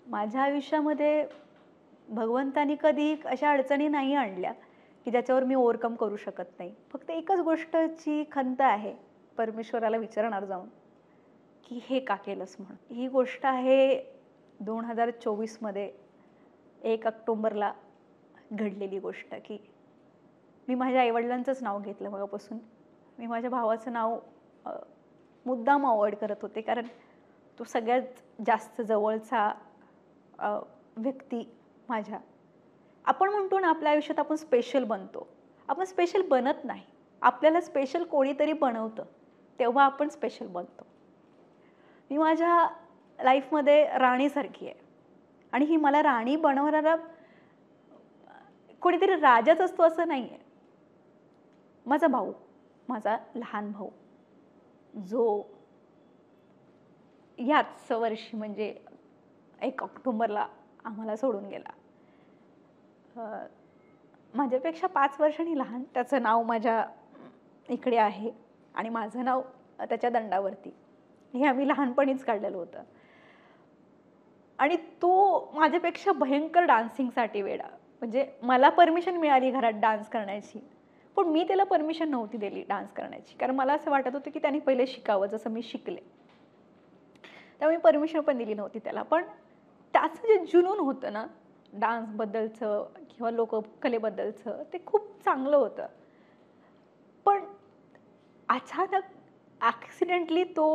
माझ्या आयुष्यामध्ये भगवंतानी कधी अशा अडचणी नाही आणल्या की ज्याच्यावर मी ओव्हरकम करू शकत नाही. फक्त एकच गोष्टची खंत आहे, परमेश्वराला विचारणार जाऊन, की हे का केलंस म्हणून. ही गोष्ट आहे 2024 मध्ये 1 ऑक्टोबरला घडलेली गोष्ट, की मी माझ्या आईवडिलांचंच नाव घेतलं मगापासून. मी माझ्या भावाचं नाव मुद्दाम अवॉइड करत होते, कारण तो सगळ्यात जास्त जवळचा व्यक्ती माझ्या. आपण म्हणतो ना, आपल्या आयुष्यात आपण स्पेशल बनतो. आपण स्पेशल बनत नाही, आपल्याला स्पेशल कोणीतरी बनवतं, तेव्हा आपण स्पेशल बनतो. मी माझ्या लाईफमध्ये राणीसारखी आहे आणि ही मला राणी बनवणारा कोणीतरी राजाच असतो असं नाही आहे. माझा भाऊ, माझा लहान भाऊ, जो याच वर्षी म्हणजे 1 ऑक्टोबरला आम्हाला सोडून गेला. माझ्यापेक्षा 5 वर्षांनी लहान. त्याचं नाव माझ्या इकडे आहे आणि माझं नाव त्याच्या दंडावरती. हे आम्ही लहानपणीच काढलेलं होतं. आणि तो माझ्यापेक्षा भयंकर डान्सिंगसाठी वेडा. म्हणजे मला परमिशन मिळाली घरात डान्स करण्याची, पण मी त्याला परमिशन नव्हती दिली डान्स करण्याची, कारण मला असं वाटत होतं की त्याने पहिले शिकावं, जसं मी शिकले. त्यामुळे परमिशन पण दिली नव्हती त्याला. पण त्याचं जे जुनून होतं ना डान्सबद्दलचं किंवा लोककलेबद्दलचं, ते खूप चांगलं होतं. पण अचानक ॲक्सिडेंटली तो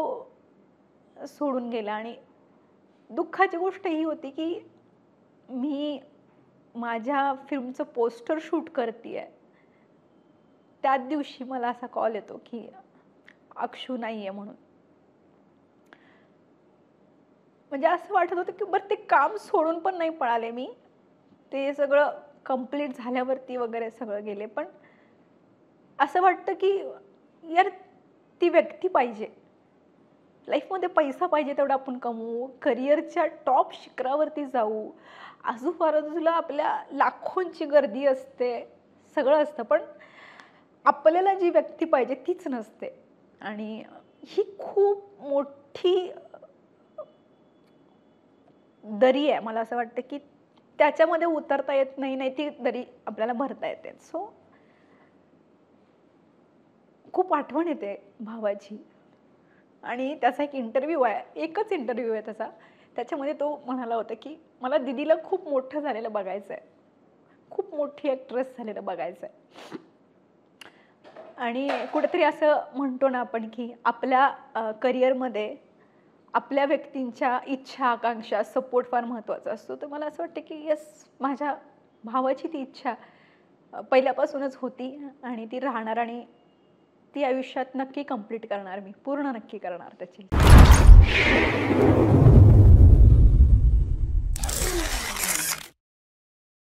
सोडून गेला. आणि दुःखाची गोष्ट ही होती की मी माझ्या फिल्मचं पोस्टर शूट करतेय, त्याच दिवशी मला असा कॉल येतो की अक्षू नाही आहे म्हणून. म्हणजे असं वाटत होतं की बरं, ते काम सोडून पण नाही पळाले मी, ते सगळं कंप्लीट झाल्यावरती वगैरे सगळं गेले. पण असं वाटतं की यार, ती व्यक्ती पाहिजे लाईफमध्ये. पैसा पाहिजे तेवढा आपण कमवू, करिअरच्या टॉप शिखरावरती जाऊ, आजूबाजूला आपल्या लाखोंची गर्दी असते, सगळं असतं, पण आपल्याला जी व्यक्ती पाहिजे तीच नसते. आणि ही खूप मोठी दरी आहे. मला असं वाटतं की त्याच्यामध्ये उतरता येत नाही, नाही ती दरी आपल्याला भरता येते. सो खूप आठवण येते भावाची. आणि त्याचा एक इंटरव्ह्यू आहे, एकच इंटरव्ह्यू आहे त्याचा. त्याच्यामध्ये तो म्हणाला होता की मला दीदीला खूप मोठं झालेलं बघायचं आहे, खूप मोठी ॲक्ट्रेस झालेलं बघायचं आहे. आणि कुठेतरी असं म्हणतो ना आपण की आपल्या करिअरमध्ये आपल्या व्यक्तींच्या इच्छा, आकांक्षा, सपोर्ट फार महत्त्वाचा असतो. तर मला असं वाटतं की येस, माझ्या भावाची ती इच्छा पहिल्यापासूनच होती आणि ती राहणार. आणि ती आयुष्यात नक्की कंप्लीट करणार मी, पूर्ण नक्की करणार त्याची.